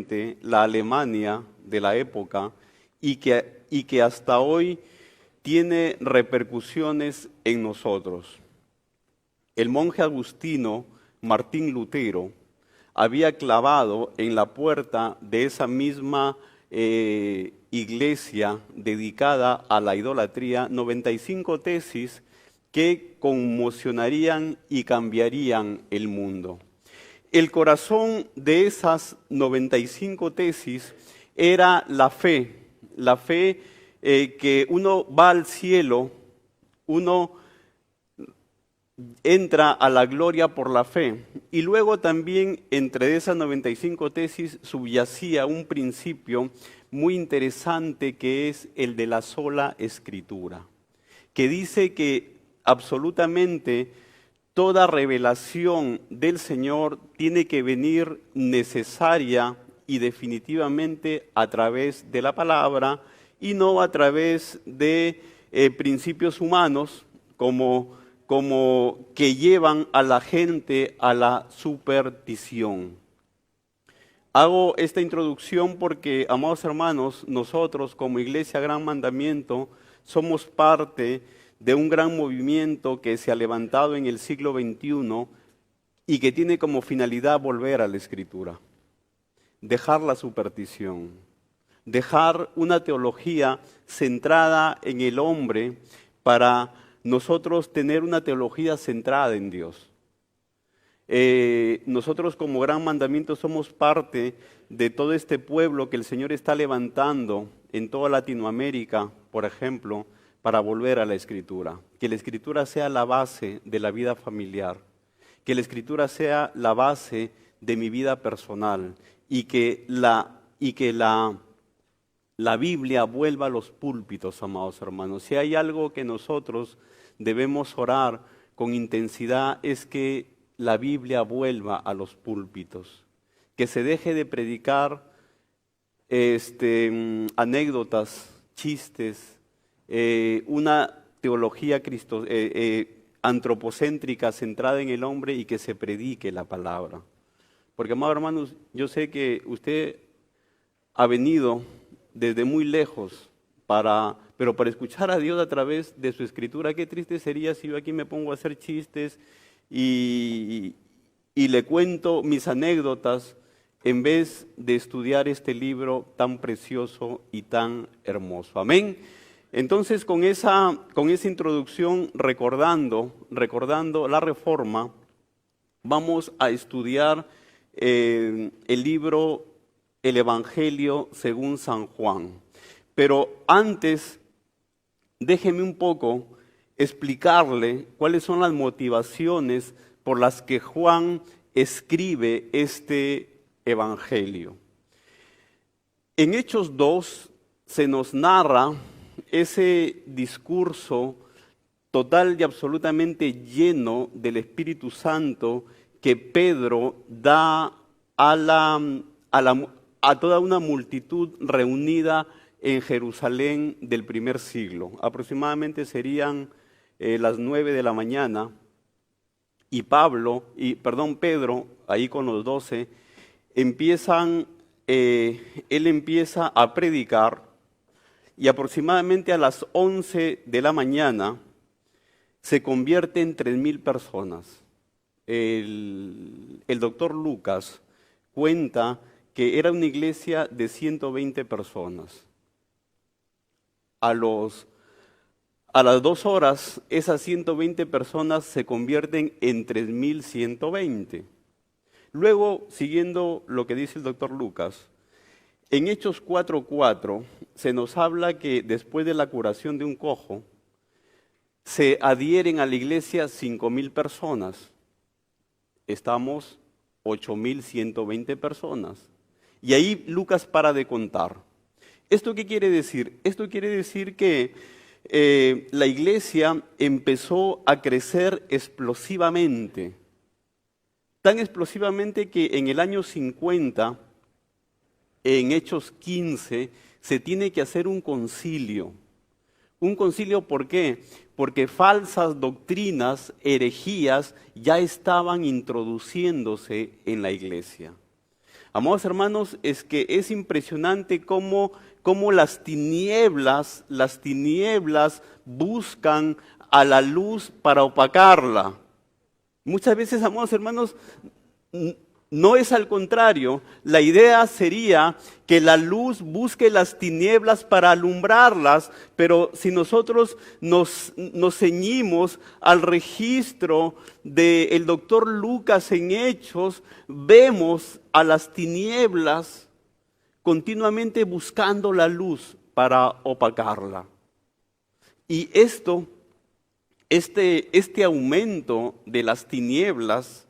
presente la Alemania de la época y que hasta hoy tiene repercusiones en nosotros. El monje agustino Martín Lutero había clavado en la puerta de esa misma iglesia dedicada a la idolatría 95 tesis que conmocionarían y cambiarían el mundo. El corazón de esas 95 tesis era la fe que uno va al cielo, uno entra a la gloria por la fe. Y luego también entre esas 95 tesis subyacía un principio muy interesante que es el de la sola escritura, que dice que absolutamente toda revelación del Señor tiene que venir necesaria y definitivamente a través de la palabra y no a través de principios humanos como que llevan a la gente a la superstición. Hago esta introducción porque, amados hermanos, nosotros como Iglesia Gran Mandamiento somos parte de un gran movimiento que se ha levantado en el siglo XXI y que tiene como finalidad volver a la Escritura, dejar la superstición, dejar una teología centrada en el hombre para nosotros tener una teología centrada en Dios. Nosotros como Gran Mandamiento somos parte de todo este pueblo que el Señor está levantando en toda Latinoamérica, por ejemplo, para volver a la Escritura. Que la Escritura sea la base de la vida familiar, que la Escritura sea la base de mi vida personal y que la Biblia vuelva a los púlpitos, amados hermanos. Si hay algo que nosotros debemos orar con intensidad es que la Biblia vuelva a los púlpitos, que se deje de predicar anécdotas, chistes, una teología antropocéntrica centrada en el hombre y que se predique la palabra. Porque, amados hermanos, yo sé que usted ha venido desde muy lejos pero para escuchar a Dios a través de su Escritura. Qué triste sería si yo aquí me pongo a hacer chistes y le cuento mis anécdotas en vez de estudiar este libro tan precioso y tan hermoso. Amén. Entonces, con esa introducción, recordando la Reforma, vamos a estudiar el libro, el Evangelio según San Juan. Pero antes, déjeme un poco explicarle cuáles son las motivaciones por las que Juan escribe este Evangelio. En Hechos 2 se nos narra ese discurso total y absolutamente lleno del Espíritu Santo que Pedro da a toda una multitud reunida en Jerusalén del primer siglo. Aproximadamente serían las 9 de la mañana y Pedro, ahí con los 12, él empieza a predicar y aproximadamente a las 11 de la mañana se convierte en 3,000 personas. El doctor Lucas cuenta que era una iglesia de 120 personas. A las 2 horas, esas 120 personas se convierten en 3,120. Luego, siguiendo lo que dice el doctor Lucas, en Hechos 4:4 se nos habla que después de la curación de un cojo, se adhieren a la iglesia 5,000 personas. Estamos 8,120 personas. Y ahí Lucas para de contar. ¿Esto qué quiere decir? Esto quiere decir que la iglesia empezó a crecer explosivamente, tan explosivamente que en el año 50, en Hechos 15, se tiene que hacer un concilio. ¿Un concilio por qué? Porque falsas doctrinas, herejías, ya estaban introduciéndose en la iglesia. Amados hermanos, es que es impresionante cómo las tinieblas buscan a la luz para opacarla. Muchas veces, amados hermanos, no es al contrario. La idea sería que la luz busque las tinieblas para alumbrarlas, pero si nosotros nos ceñimos al registro del doctor Lucas en Hechos, vemos a las tinieblas continuamente buscando la luz para opacarla. Y este aumento de las tinieblas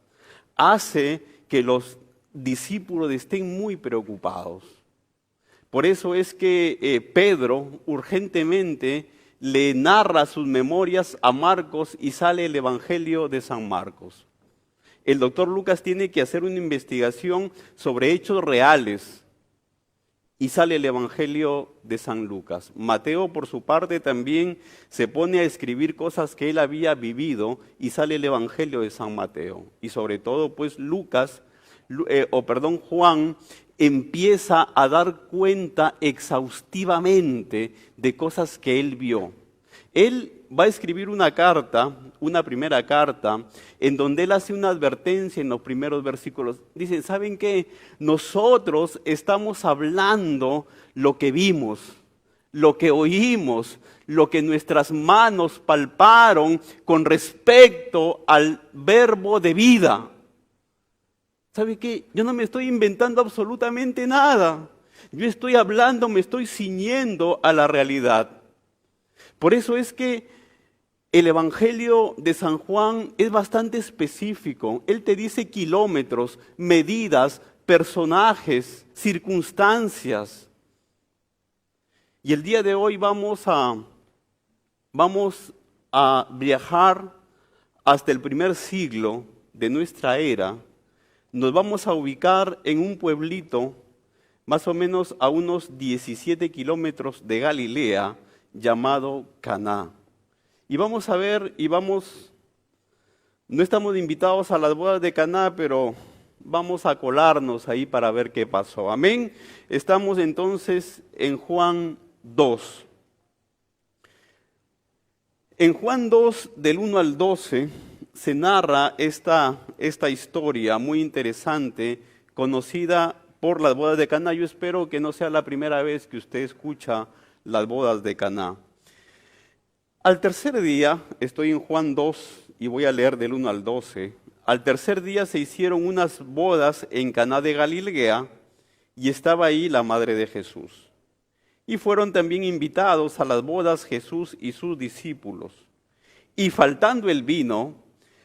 hace que los discípulos estén muy preocupados. Por eso es que Pedro urgentemente le narra sus memorias a Marcos y sale el Evangelio de San Marcos. El doctor Lucas tiene que hacer una investigación sobre hechos reales y sale el Evangelio de San Lucas. Mateo, por su parte, también se pone a escribir cosas que él había vivido y sale el Evangelio de San Mateo. Y sobre todo, pues Juan empieza a dar cuenta exhaustivamente de cosas que él vio. Él va a escribir una primera carta, en donde él hace una advertencia en los primeros versículos. Dice, ¿saben qué? Nosotros estamos hablando lo que vimos, lo que oímos, lo que nuestras manos palparon con respecto al verbo de vida. ¿Sabe qué? Yo no me estoy inventando absolutamente nada. Yo estoy hablando, me estoy ciñendo a la realidad. Por eso es que el Evangelio de San Juan es bastante específico. Él te dice kilómetros, medidas, personajes, circunstancias. Y el día de hoy vamos a viajar hasta el primer siglo de nuestra era. Nos vamos a ubicar en un pueblito, más o menos a unos 17 kilómetros de Galilea, llamado Caná. Y vamos a ver, no estamos invitados a las bodas de Caná, pero vamos a colarnos ahí para ver qué pasó. Amén. Estamos entonces en Juan 2. En Juan 2, del 1 al 12, se narra esta historia muy interesante, conocida por las bodas de Caná. Yo espero que no sea la primera vez que usted escucha las bodas de Caná. Al tercer día, estoy en Juan 2 y voy a leer del 1 al 12. Al tercer día se hicieron unas bodas en Caná de Galilea y estaba ahí la madre de Jesús. Y fueron también invitados a las bodas Jesús y sus discípulos. Y faltando el vino,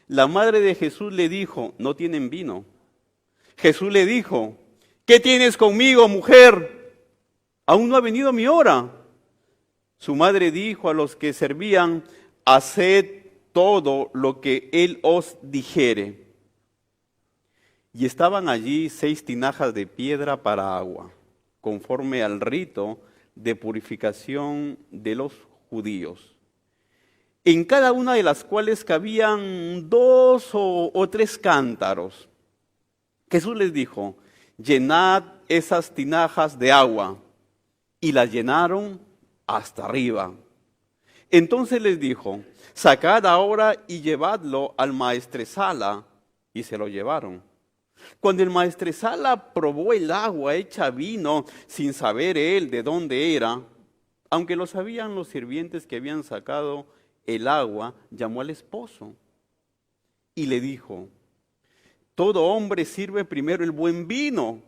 la madre de Jesús le dijo, no tienen vino. Jesús le dijo, ¿qué tienes conmigo, mujer? Aún no ha venido mi hora. Su madre dijo a los que servían, haced todo lo que él os dijere. Y estaban allí 6 tinajas de piedra para agua, conforme al rito de purificación de los judíos, en cada una de las cuales cabían 2 o 3 cántaros. Jesús les dijo, llenad esas tinajas de agua, y las llenaron hasta arriba. Entonces les dijo, sacad ahora y llevadlo al maestresala, y se lo llevaron. Cuando el maestresala probó el agua hecha vino, sin saber él de dónde era, aunque lo sabían los sirvientes que habían sacado el agua, llamó al esposo y le dijo, todo hombre sirve primero el buen vino,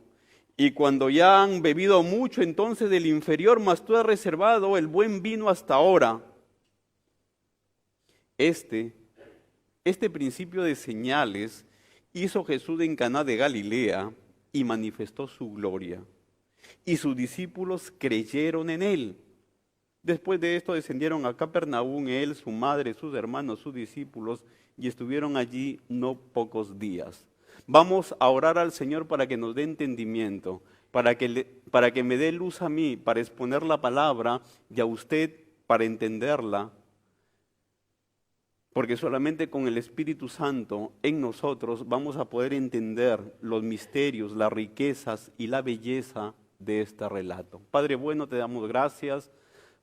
y cuando ya han bebido mucho, entonces del inferior, mas tú has reservado el buen vino hasta ahora. Este principio de señales hizo Jesús en Caná de Galilea y manifestó su gloria. Y sus discípulos creyeron en él. Después de esto descendieron a Capernaum, él, su madre, sus hermanos, sus discípulos, y estuvieron allí no pocos días. Vamos a orar al Señor para que nos dé entendimiento, para que me dé luz a mí, para exponer la palabra, y a usted para entenderla, porque solamente con el Espíritu Santo en nosotros vamos a poder entender los misterios, las riquezas y la belleza de este relato. Padre bueno, te damos gracias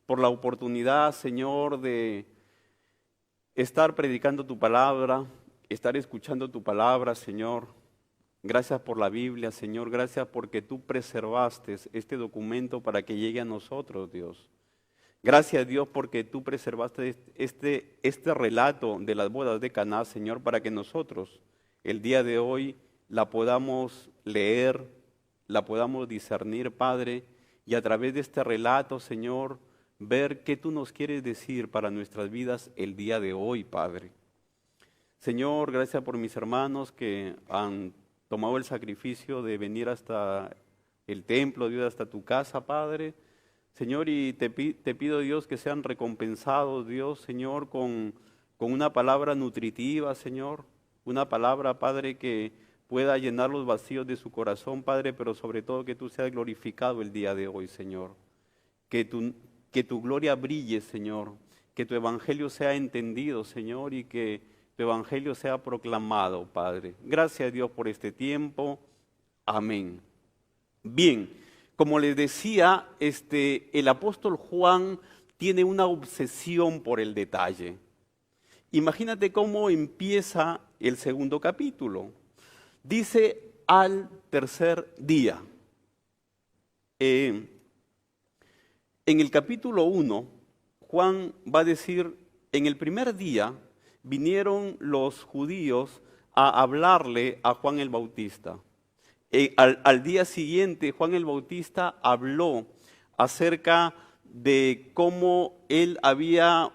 por la oportunidad, Señor, de estar predicando tu palabra, estar escuchando tu palabra, Señor. Gracias por la Biblia, Señor. Gracias porque tú preservaste este documento para que llegue a nosotros, Dios. Gracias, Dios, porque tú preservaste este relato de las bodas de Caná, Señor, para que nosotros el día de hoy la podamos leer, la podamos discernir, Padre, y a través de este relato, Señor, ver qué tú nos quieres decir para nuestras vidas el día de hoy, Padre. Señor, gracias por mis hermanos que han tomado el sacrificio de venir hasta el templo, Dios, hasta tu casa, Padre. Señor, y te pido, Dios, que sean recompensados, Dios, Señor, con una palabra nutritiva, Señor, una palabra, Padre, que pueda llenar los vacíos de su corazón, Padre, pero sobre todo que tú seas glorificado el día de hoy, Señor. Que tu gloria brille, Señor, que tu evangelio sea entendido, Señor, y que tu evangelio sea proclamado, Padre. Gracias, Dios, por este tiempo. Amén. Bien. Como les decía, el apóstol Juan tiene una obsesión por el detalle. Imagínate cómo empieza el segundo capítulo. Dice al tercer día. En el capítulo 1, Juan va a decir, en el primer día vinieron los judíos a hablarle a Juan el Bautista. Al día siguiente, Juan el Bautista habló acerca de cómo él había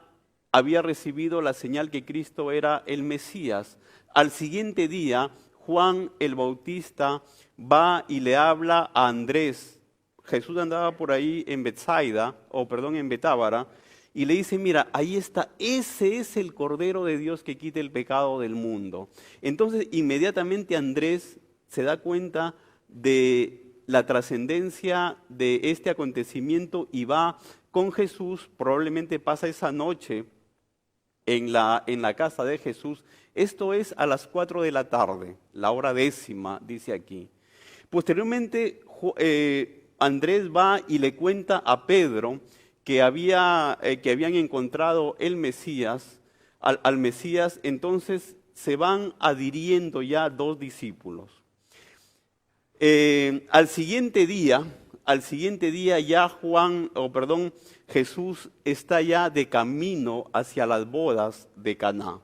recibido la señal que Cristo era el Mesías. Al siguiente día, Juan el Bautista va y le habla a Andrés. Jesús andaba por ahí en en Betábara, y le dice, mira, ahí está, ese es el Cordero de Dios que quita el pecado del mundo. Entonces, inmediatamente Andrés se da cuenta de la trascendencia de este acontecimiento y va con Jesús, probablemente pasa esa noche en la casa de Jesús. Esto es a las 4 de la tarde, la hora 10ª, dice aquí. Posteriormente, Andrés va y le cuenta a Pedro que habían encontrado el Mesías, al Mesías. Entonces se van adhiriendo ya 2 discípulos. Al siguiente día ya Jesús está ya de camino hacia las bodas de Caná.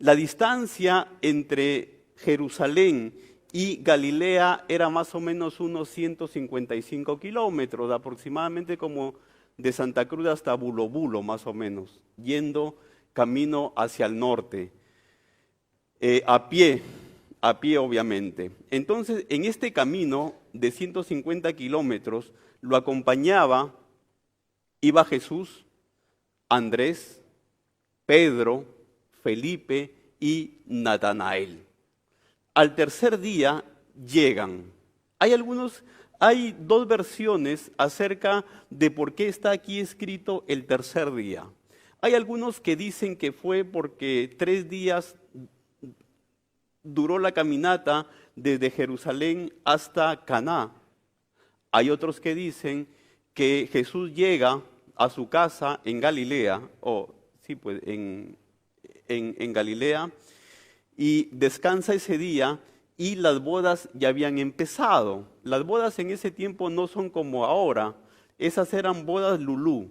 La distancia entre Jerusalén y Galilea era más o menos unos 155 kilómetros, aproximadamente como de Santa Cruz hasta Bulobulo, más o menos, yendo camino hacia el norte, a pie obviamente. Entonces, en este camino de 150 kilómetros, lo acompañaba, iba Jesús, Andrés, Pedro, Felipe y Natanael. Al tercer día llegan. Hay 2 versiones acerca de por qué está aquí escrito el tercer día. Hay algunos que dicen que fue porque 3 días duró la caminata desde Jerusalén hasta Caná. Hay otros que dicen que Jesús llega a su casa en Galilea, en Galilea, y descansa ese día, y las bodas ya habían empezado. Las bodas en ese tiempo no son como ahora. Esas eran bodas lulú,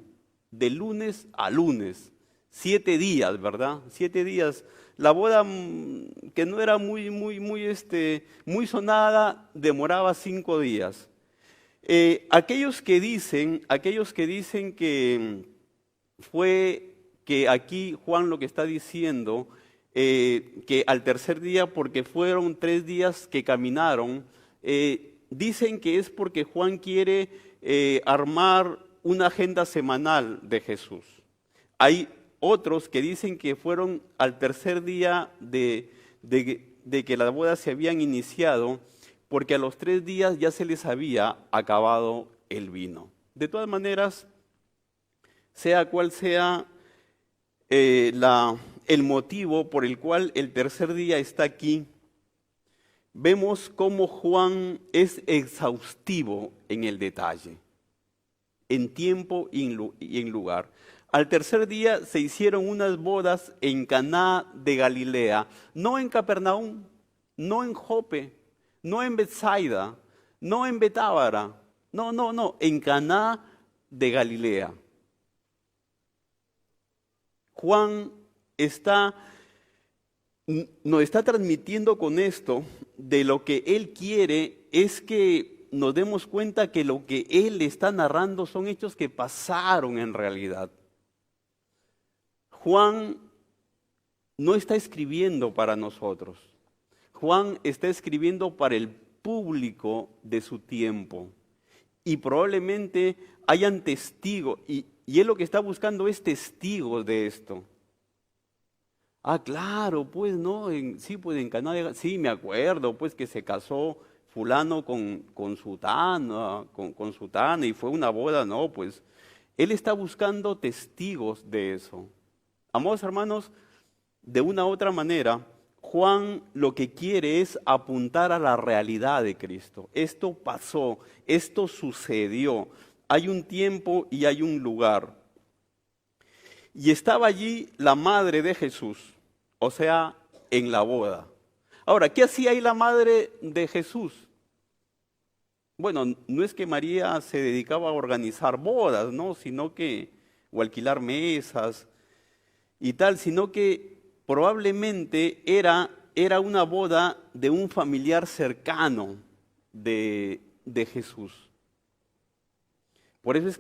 de lunes a lunes, 7 días, ¿verdad? 7 días. La boda que no era muy sonada demoraba 5 días. Aquellos que dicen que aquí Juan lo que está diciendo, que al tercer día, porque fueron 3 días que caminaron, dicen que es porque Juan quiere armar una agenda semanal de Jesús. Hay otros que dicen que fueron al tercer día de que las bodas se habían iniciado, porque a los 3 días ya se les había acabado el vino. De todas maneras, sea cual sea el motivo por el cual el tercer día está aquí, vemos cómo Juan es exhaustivo en el detalle, en tiempo y en lugar. Al tercer día se hicieron unas bodas en Caná de Galilea, no en Capernaum, no en Jope, no en Betsaida, no en Betábara, no, en Caná de Galilea. Juan nos está transmitiendo con esto de lo que él quiere es que nos demos cuenta que lo que él está narrando son hechos que pasaron en realidad. Juan no está escribiendo para nosotros. Juan está escribiendo para el público de su tiempo. Y probablemente hayan testigos, y él lo que está buscando es testigos de esto. Ah, claro, pues no, pues en Caná, sí, me acuerdo, pues que se casó fulano con sutana, con sutana, y fue una boda, no, pues él está buscando testigos de eso. Amados hermanos, de una u otra manera, Juan lo que quiere es apuntar a la realidad de Cristo. Esto pasó, esto sucedió, hay un tiempo y hay un lugar. Y estaba allí la madre de Jesús, o sea, en la boda. Ahora, ¿qué hacía ahí la madre de Jesús? Bueno, no es que María se dedicaba a organizar bodas, ¿no? O alquilar mesas y tal, sino que probablemente era una boda de un familiar cercano de Jesús. Por eso es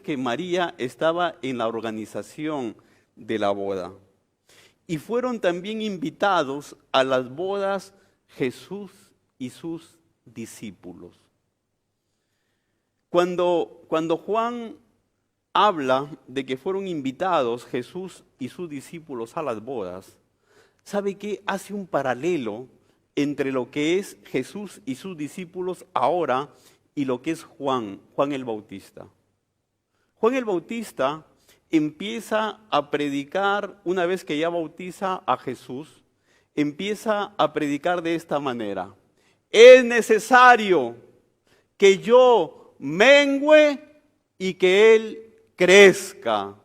que María estaba en la organización de la boda. Y fueron también invitados a las bodas Jesús y sus discípulos. Cuando Juan habla de que fueron invitados Jesús y sus discípulos a las bodas, ¿sabe qué? Hace un paralelo entre lo que es Jesús y sus discípulos ahora y lo que es Juan el Bautista. Juan el Bautista empieza a predicar, una vez que ya bautiza a Jesús, empieza a predicar de esta manera: es necesario que yo mengüe y que Él crezca.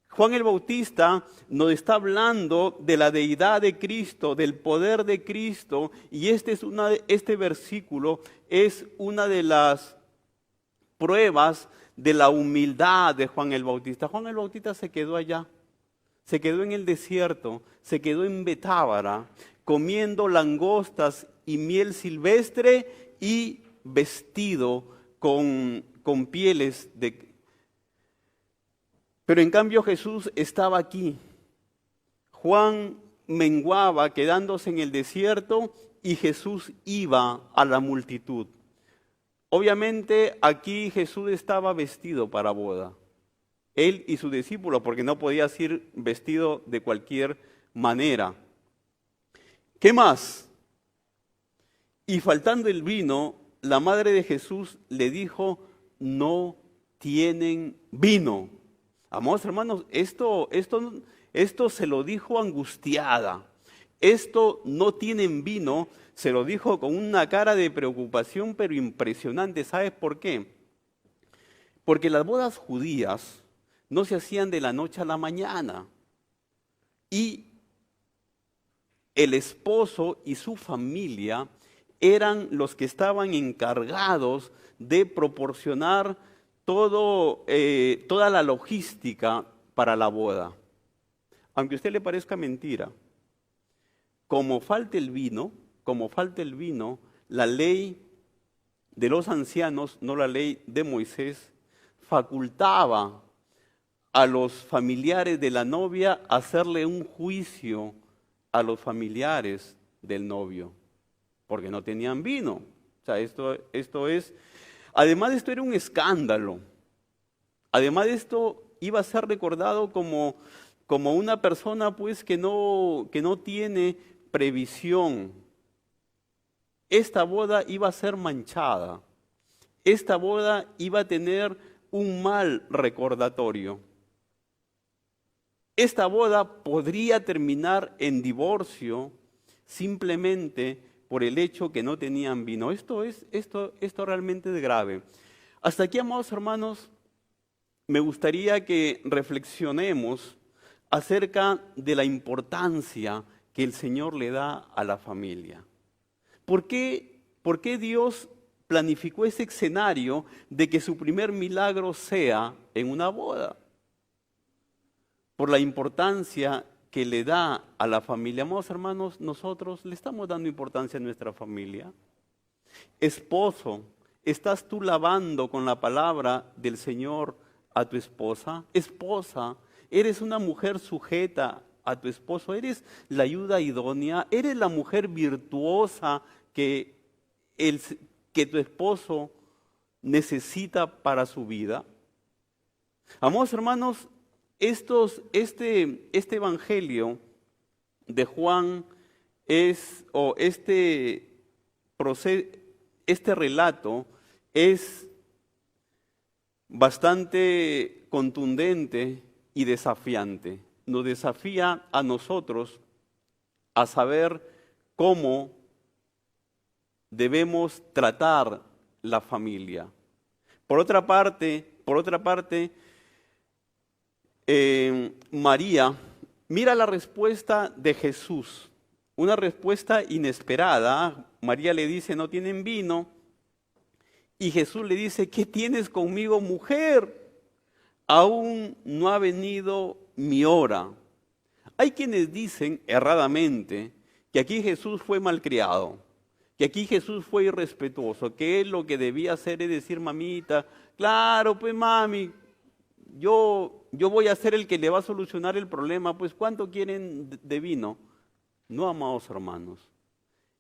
Juan el Bautista nos está hablando de la deidad de Cristo, del poder de Cristo, y este versículo es una de las pruebas de la humildad de Juan el Bautista. Juan el Bautista se quedó allá, se quedó en el desierto, se quedó en Betábara, comiendo langostas y miel silvestre y vestido con pieles de... Pero en cambio Jesús estaba aquí. Juan menguaba quedándose en el desierto y Jesús iba a la multitud. Obviamente aquí Jesús estaba vestido para boda, él y su discípulo, porque no podía ir vestido de cualquier manera. ¿Qué más? Y faltando el vino, la madre de Jesús le dijo: no tienen vino. Amados hermanos, esto se lo dijo angustiada. Esto no tienen vino, se lo dijo con una cara de preocupación, pero impresionante. ¿Sabes por qué? Porque las bodas judías no se hacían de la noche a la mañana. Y el esposo y su familia eran los que estaban encargados de proporcionar toda la logística para la boda. Aunque a usted le parezca mentira, como falta el vino, la ley de los ancianos, no la ley de Moisés, facultaba a los familiares de la novia hacerle un juicio a los familiares del novio, porque no tenían vino. O sea, además esto era un escándalo. Además de esto iba a ser recordado como una persona pues que no tiene previsión. Esta boda iba a ser manchada. Esta boda iba a tener un mal recordatorio. esta boda podría terminar en divorcio simplemente por el hecho que no tenían vino. Esto realmente es grave. Hasta aquí, amados hermanos, me gustaría que reflexionemos acerca de la importancia que el Señor le da a la familia. ¿Por qué Dios planificó ese escenario de que su primer milagro sea en una boda? Por la importancia que le da a la familia. Amados hermanos, nosotros le estamos dando importancia a nuestra familia. Esposo, ¿estás tú lavando con la palabra del Señor a tu esposa? Esposa, ¿eres una mujer sujeta a tu esposo? ¿Eres la ayuda idónea? ¿Eres la mujer virtuosa que tu esposo necesita para su vida? Amados hermanos, este evangelio de Juan este relato es bastante contundente y desafiante. Nos desafía a nosotros a saber cómo debemos tratar la familia. Por otra parte, María mira la respuesta de Jesús, una respuesta inesperada. María le dice, no tienen vino, y Jesús le dice, ¿qué tienes conmigo, mujer? Aún no ha venido mi hora. Hay quienes dicen erradamente que aquí Jesús fue malcriado, que aquí Jesús fue irrespetuoso, que él lo que debía hacer es decir, mamita, claro, pues mami, yo voy a ser el que le va a solucionar el problema, pues ¿cuánto quieren de vino? No, amados hermanos.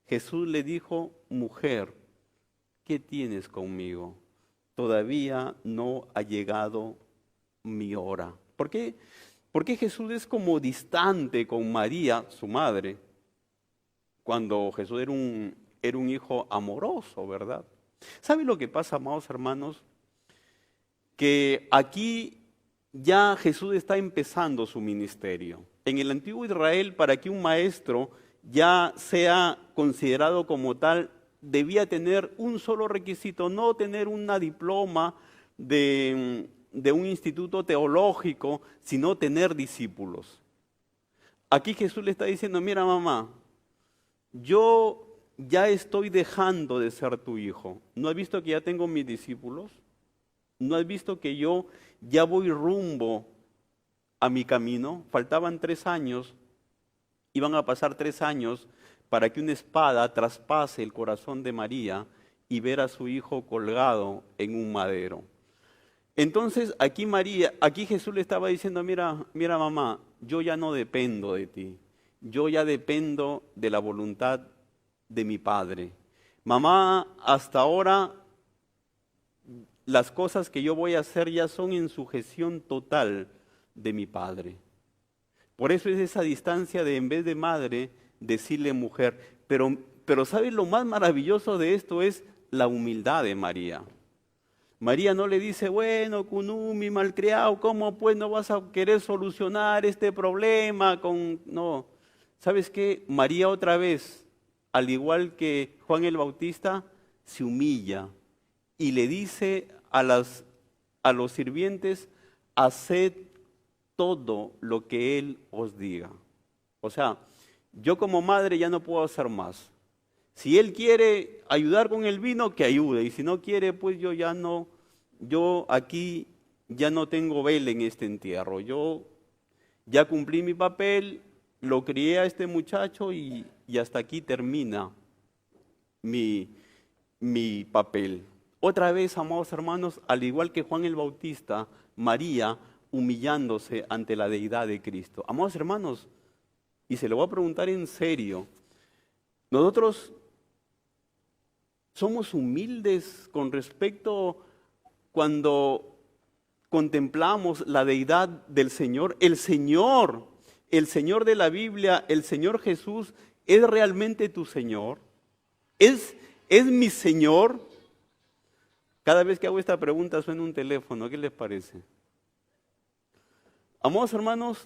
Jesús le dijo, mujer, ¿qué tienes conmigo? Todavía no ha llegado mi hora. ¿Por qué? Porque Jesús es como distante con María, su madre, cuando Jesús era un hijo amoroso, ¿verdad? ¿Sabe lo que pasa, amados hermanos? Que aquí ya Jesús está empezando su ministerio. En el antiguo Israel, para que un maestro ya sea considerado como tal, debía tener un solo requisito, no tener una diploma de un instituto teológico, sino tener discípulos. Aquí Jesús le está diciendo, mira mamá, yo ya estoy dejando de ser tu hijo. ¿No has visto que ya tengo mis discípulos? ¿No has visto que yo ya voy rumbo a mi camino? Faltaban 3 años, iban a pasar 3 años para que una espada traspase el corazón de María y ver a su hijo colgado en un madero. Entonces aquí Jesús le estaba diciendo, mira mamá, yo ya no dependo de ti, yo ya dependo de la voluntad de mi Padre. Mamá, hasta ahora las cosas que yo voy a hacer ya son en sujeción total de mi Padre. Por eso es esa distancia de, en vez de madre, decirle mujer. Pero ¿sabes lo más maravilloso de esto? Es la humildad de María. María no le dice, bueno, Kunumi, malcriado, ¿cómo pues no vas a querer solucionar este problema? No, ¿sabes qué? María otra vez, al igual que Juan el Bautista, se humilla y le dice a los sirvientes, haced todo lo que Él os diga. O sea, yo como madre ya no puedo hacer más. Si Él quiere ayudar con el vino, que ayude. Y si no quiere, pues yo aquí ya no tengo vela en este entierro. Yo ya cumplí mi papel, lo crié a este muchacho y hasta aquí termina mi papel. Otra vez, amados hermanos, al igual que Juan el Bautista, María humillándose ante la deidad de Cristo. Amados hermanos, y se lo voy a preguntar en serio, nosotros somos humildes con respecto cuando contemplamos la deidad del Señor. El Señor de la Biblia, el Señor Jesús, ¿es realmente tu Señor? ¿Es mi Señor? Cada vez que hago esta pregunta suena un teléfono, ¿qué les parece? Amados hermanos,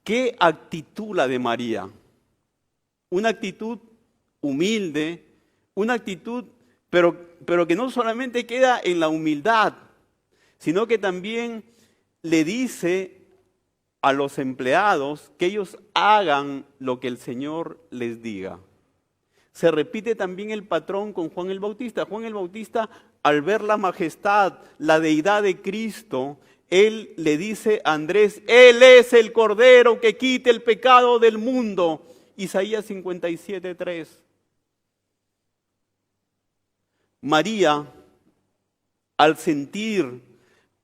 ¿Qué actitud la de María? Una actitud humilde, una actitud, pero que no solamente queda en la humildad, sino que también le dice a los empleados que ellos hagan lo que el Señor les diga. Se repite también el patrón con Juan el Bautista. Juan el Bautista, al ver la majestad, la deidad de Cristo, él le dice a Andrés, Él es el Cordero que quite el pecado del mundo. Isaías 57:3. María, al sentir,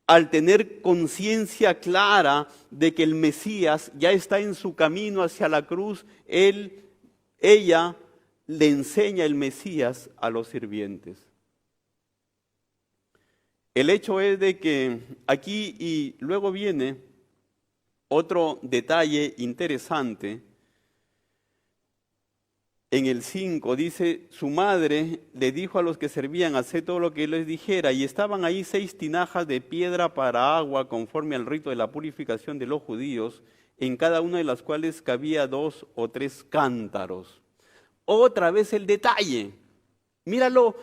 al tener conciencia clara de que el Mesías ya está en su camino hacia la cruz, ella le enseña el Mesías a los sirvientes. El hecho es de que aquí, y luego viene otro detalle interesante. En el 5 dice, su madre le dijo a los que servían, haced todo lo que él les dijera, y estaban ahí 6 tinajas de piedra para agua, conforme al rito de la purificación de los judíos, en cada una de las cuales cabía 2 o 3 cántaros. Otra vez el detalle. Míralo,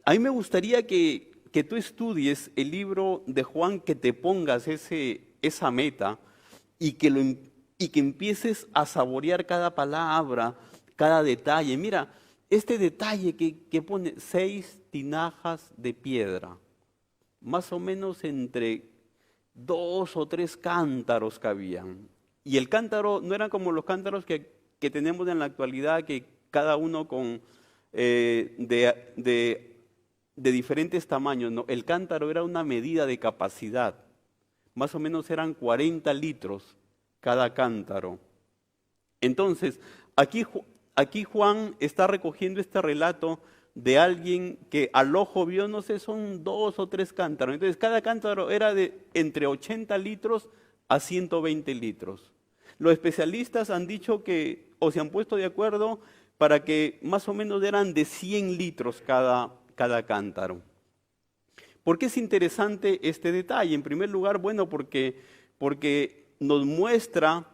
a mí me gustaría que tú estudies el libro de Juan, que te pongas esa meta y que empieces a saborear cada palabra, cada detalle. Mira, este detalle que pone 6 tinajas de piedra, más o menos entre 2 o 3 cántaros cabían. Y el cántaro no eran como los cántaros que tenemos en la actualidad, que cada uno con de diferentes tamaños. No, el cántaro era una medida de capacidad. Más o menos eran 40 litros cada cántaro. Entonces, aquí Juan está recogiendo este relato de alguien que al ojo vio, no sé, son 2 o 3 cántaros. Entonces, cada cántaro era de entre 80 litros a 120 litros. Los especialistas han dicho que, o se han puesto de acuerdo, para que más o menos eran de 100 litros cada cántaro. ¿Por qué es interesante este detalle? En primer lugar, bueno, porque nos muestra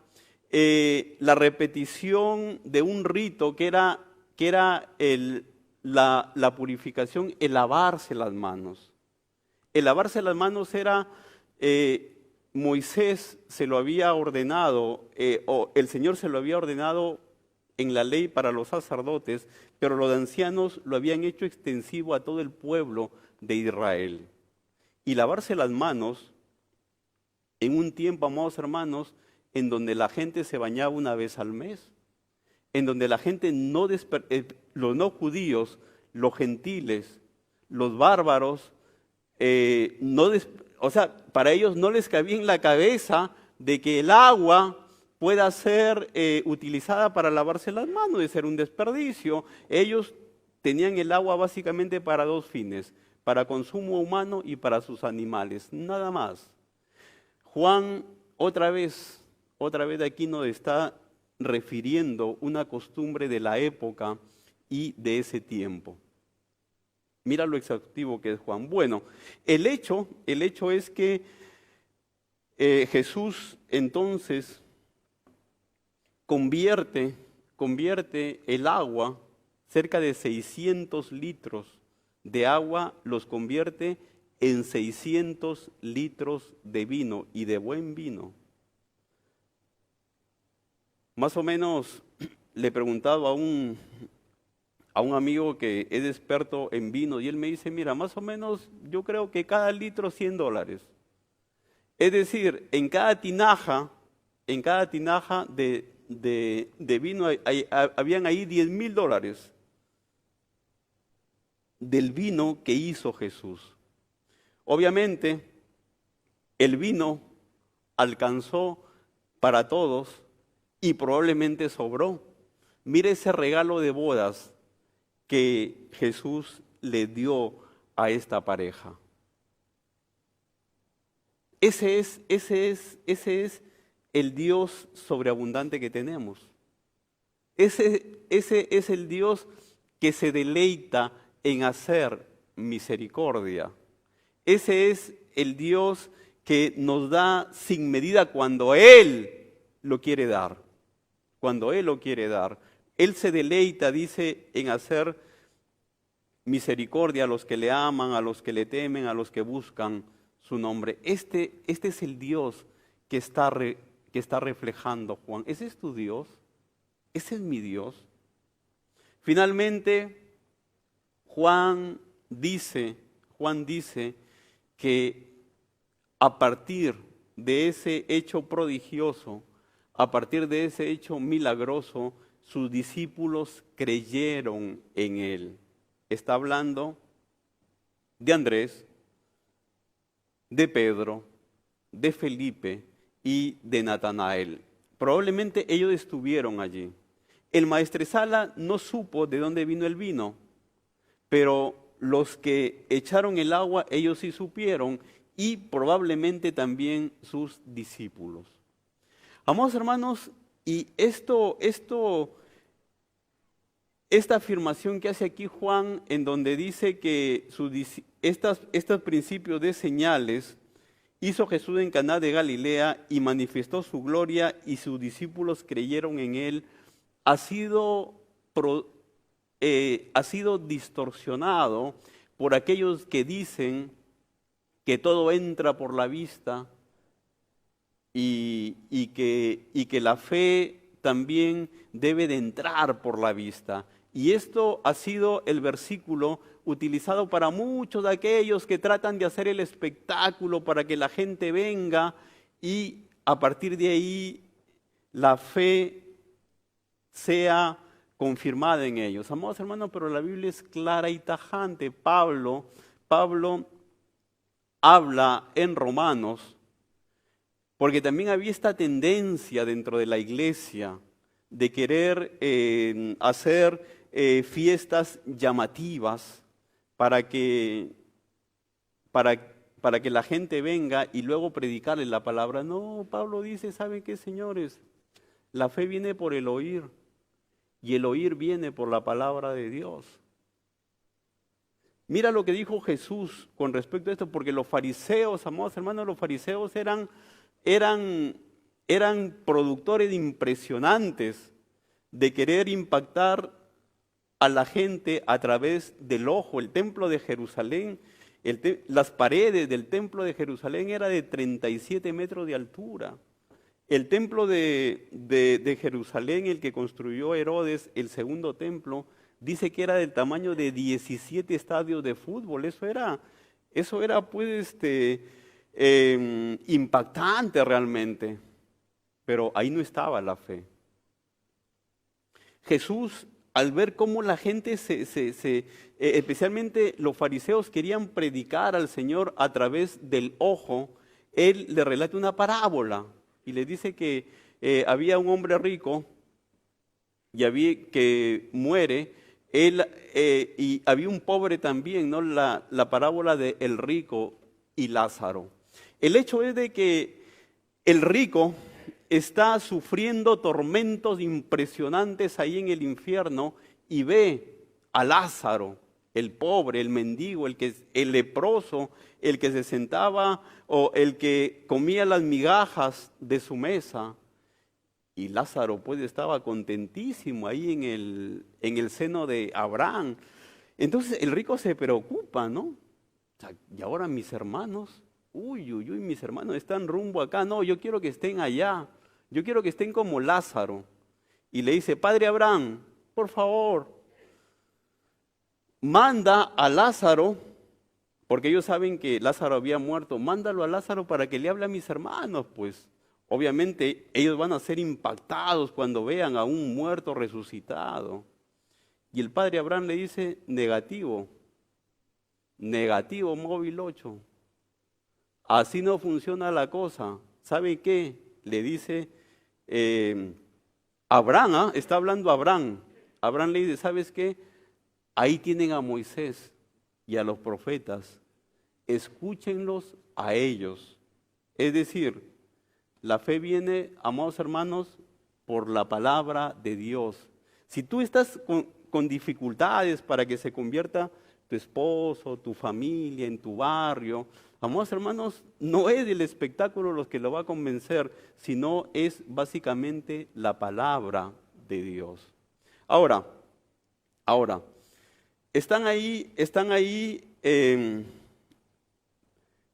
la repetición de un rito que era la purificación, el lavarse las manos. El lavarse las manos era, Moisés se lo había ordenado, o el Señor se lo había ordenado en la ley para los sacerdotes, pero los ancianos lo habían hecho extensivo a todo el pueblo de Israel. Y lavarse las manos en un tiempo, amados hermanos, en donde la gente se bañaba una vez al mes, en donde la gente los no judíos, los gentiles, los bárbaros, para ellos no les cabía en la cabeza de que el agua pueda ser utilizada para lavarse las manos, de ser un desperdicio. Ellos tenían el agua básicamente para 2 fines, para consumo humano y para sus animales, nada más. Juan otra vez aquí nos está refiriendo una costumbre de la época y de ese tiempo. Mira lo exhaustivo que es Juan. Bueno, el hecho es que Jesús entonces convierte el agua, cerca de 600 litros de agua, los convierte en 600 litros de vino, y de buen vino. Más o menos le he preguntado a un amigo que es experto en vino, y él me dice, mira, más o menos yo creo que cada litro $100. Es decir, en cada tinaja de vino habían ahí $10,000 del vino que hizo Jesús. Obviamente, el vino alcanzó para todos y probablemente sobró. Mire ese regalo de bodas que Jesús le dio a esta pareja. Ese es el Dios sobreabundante que tenemos. Ese es el Dios que se deleita en hacer misericordia. Ese es el Dios que nos da sin medida cuando Él lo quiere dar, cuando Él lo quiere dar. Él se deleita, dice, en hacer misericordia a los que le aman, a los que le temen, a los que buscan su nombre. Este es el Dios que está reflejando Juan. ¿Ese es tu Dios? ¿Ese es mi Dios? Finalmente, Juan dice que a partir de ese hecho prodigioso, a partir de ese hecho milagroso, sus discípulos creyeron en Él. Está hablando de Andrés, de Pedro, de Felipe y de Natanael. Probablemente ellos estuvieron allí. El maestresala no supo de dónde vino el vino, pero los que echaron el agua, ellos sí supieron, y probablemente también sus discípulos. Amados hermanos, y esta afirmación que hace aquí Juan, en donde dice que estos principios de señales hizo Jesús en Caná de Galilea y manifestó su gloria y sus discípulos creyeron en él, ha sido distorsionado por aquellos que dicen que todo entra por la vista y que la fe también debe de entrar por la vista. Y esto ha sido el versículo utilizado para muchos de aquellos que tratan de hacer el espectáculo para que la gente venga y a partir de ahí la fe sea confirmada en ellos. Amados hermanos, pero la Biblia es clara y tajante. Pablo habla en Romanos, porque también había esta tendencia dentro de la iglesia de querer hacer fiestas llamativas para que la gente venga y luego predicarle la palabra. No, Pablo dice, ¿saben qué, señores? La fe viene por el oír y el oír viene por la palabra de Dios. Mira lo que dijo Jesús con respecto a esto, porque los fariseos, amados hermanos, los fariseos eran productores impresionantes de querer impactar a la gente a través del ojo. El templo de Jerusalén, las paredes del templo de Jerusalén era de 37 metros de altura. El templo de Jerusalén, el que construyó Herodes, el segundo templo, dice que era del tamaño de 17 estadios de fútbol. Eso era pues impactante realmente. Pero ahí no estaba la fe. Jesús, al ver cómo la gente especialmente los fariseos querían predicar al Señor a través del ojo, Él le relata una parábola y le dice que había un hombre rico que muere, y había un pobre también, ¿no? La parábola de el rico y Lázaro. El hecho es de que el rico está sufriendo tormentos impresionantes ahí en el infierno y ve a Lázaro, el pobre, el mendigo, el leproso, el que se sentaba o el que comía las migajas de su mesa. Y Lázaro pues estaba contentísimo ahí en el seno de Abraham. Entonces el rico se preocupa, ¿no? O sea, y ahora mis hermanos, mis hermanos están rumbo acá. No, yo quiero que estén allá. Yo quiero que estén como Lázaro. Y le dice, Padre Abraham, por favor, manda a Lázaro, porque ellos saben que Lázaro había muerto, mándalo a Lázaro para que le hable a mis hermanos, pues. Obviamente ellos van a ser impactados cuando vean a un muerto resucitado. Y el padre Abraham le dice, negativo, móvil 8. Así no funciona la cosa. ¿Sabe qué? Le dice Abraham, está hablando Abraham. Abraham le dice, ¿sabes qué? Ahí tienen a Moisés y a los profetas. Escúchenlos a ellos. Es decir, la fe viene, amados hermanos, por la palabra de Dios. Si tú estás con dificultades para que se convierta tu esposo, tu familia, en tu barrio. Amados hermanos, no es el espectáculo lo que lo va a convencer, sino es básicamente la palabra de Dios. Ahora, están ahí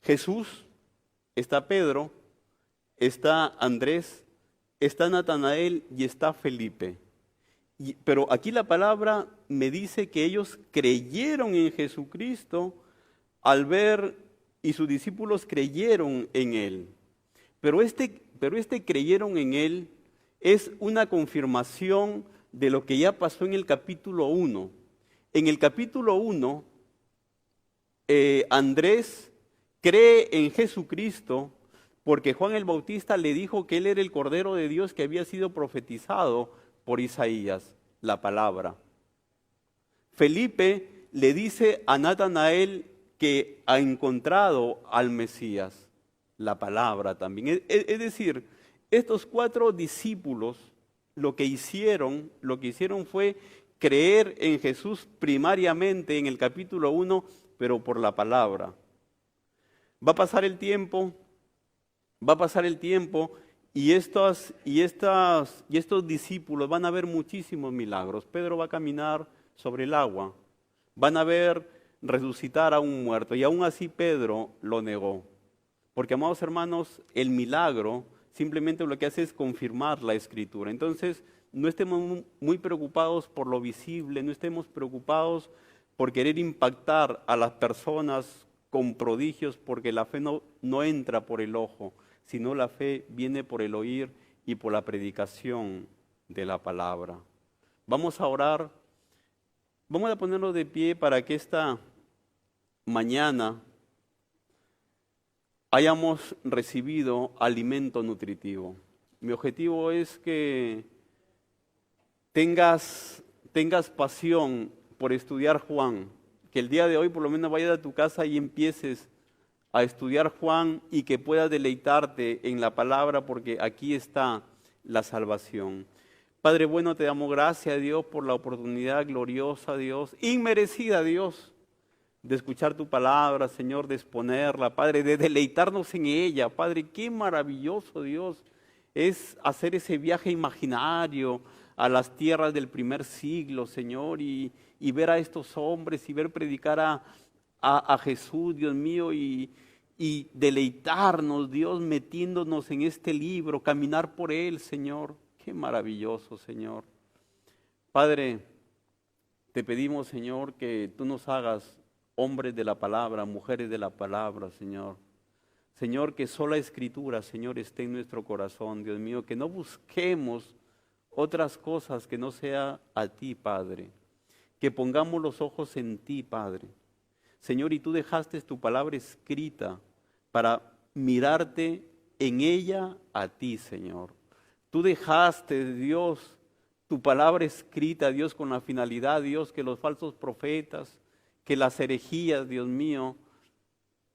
Jesús, está Pedro, está Andrés, está Natanael y está Felipe. Pero aquí la palabra me dice que ellos creyeron en Jesucristo al ver, y sus discípulos creyeron en Él. Pero este creyeron en Él es una confirmación de lo que ya pasó en el capítulo 1. En el capítulo 1, Andrés cree en Jesucristo porque Juan el Bautista le dijo que Él era el Cordero de Dios que había sido profetizado por Isaías, la palabra. Felipe le dice a Natanael que ha encontrado al Mesías, la palabra también. Es decir, estos 4 discípulos lo que hicieron fue creer en Jesús primariamente en el capítulo 1, pero por la palabra. Va a pasar el tiempo y estos discípulos van a ver muchísimos milagros. Pedro va a caminar sobre el agua, van a ver resucitar a un muerto y aún así Pedro lo negó. Porque, amados hermanos, el milagro simplemente lo que hace es confirmar la Escritura. Entonces, no estemos muy preocupados por lo visible, no estemos preocupados por querer impactar a las personas con prodigios, porque la fe no entra por el ojo, sino la fe viene por el oír y por la predicación de la palabra. Vamos a orar, vamos a ponernos de pie para que esta mañana hayamos recibido alimento nutritivo. Mi objetivo es que tengas pasión por estudiar Juan, que el día de hoy por lo menos vayas a tu casa y empieces a estudiar Juan y que puedas deleitarte en la palabra, porque aquí está la salvación. Padre bueno, te damos gracias, Dios, por la oportunidad gloriosa, Dios, inmerecida, Dios, de escuchar tu palabra, Señor, de exponerla, Padre, de deleitarnos en ella. Padre, qué maravilloso, Dios, es hacer ese viaje imaginario a las tierras del primer siglo, Señor, y ver a estos hombres y ver predicar a Jesús, Dios mío, y deleitarnos, Dios, metiéndonos en este libro, caminar por él, Señor. Qué maravilloso, Señor. Padre, te pedimos, Señor, que tú nos hagas hombres de la palabra, mujeres de la palabra, Señor. Señor, que sola escritura, Señor, esté en nuestro corazón, Dios mío, que no busquemos otras cosas que no sea a ti, Padre. Que pongamos los ojos en ti, Padre. Señor, y tú dejaste tu palabra escrita para mirarte en ella a ti, Señor. Tú dejaste, Dios, tu palabra escrita, Dios, con la finalidad, Dios, que los falsos profetas, que las herejías, Dios mío,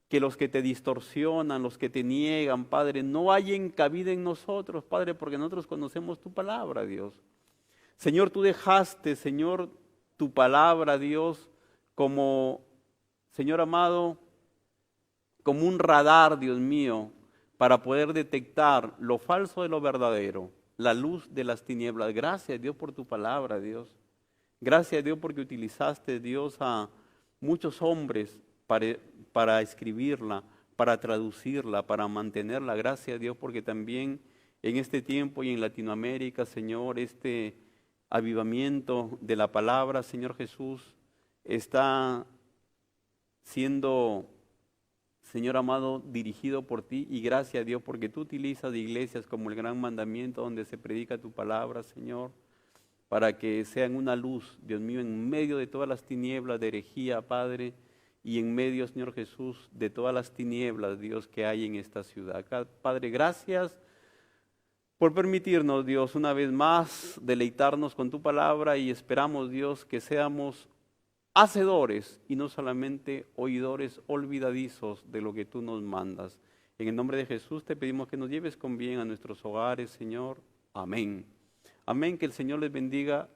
que los que te distorsionan, los que te niegan, Padre, no hayan cabida en nosotros, Padre, porque nosotros conocemos tu palabra, Dios. Señor, tú dejaste, Señor, tu palabra, Dios, como, Señor amado, como un radar, Dios mío, para poder detectar lo falso de lo verdadero, la luz de las tinieblas. Gracias, Dios, por tu palabra, Dios. Gracias, Dios, porque utilizaste, Dios, a muchos hombres para escribirla, para traducirla, para mantenerla. Gracias, Dios, porque también en este tiempo y en Latinoamérica, Señor, este avivamiento de la palabra, Señor Jesús, está siendo, Señor amado, dirigido por ti, y gracias a Dios porque tú utilizas iglesias como el Gran Mandamiento donde se predica tu palabra, Señor, para que sean una luz, Dios mío, en medio de todas las tinieblas de herejía, Padre, y en medio, Señor Jesús, de todas las tinieblas, Dios, que hay en esta ciudad. Padre, gracias por permitirnos, Dios, una vez más deleitarnos con tu palabra, y esperamos, Dios, que seamos hacedores y no solamente oidores olvidadizos de lo que tú nos mandas. En el nombre de Jesús te pedimos que nos lleves con bien a nuestros hogares, Señor. Amén. Amén, que el Señor les bendiga.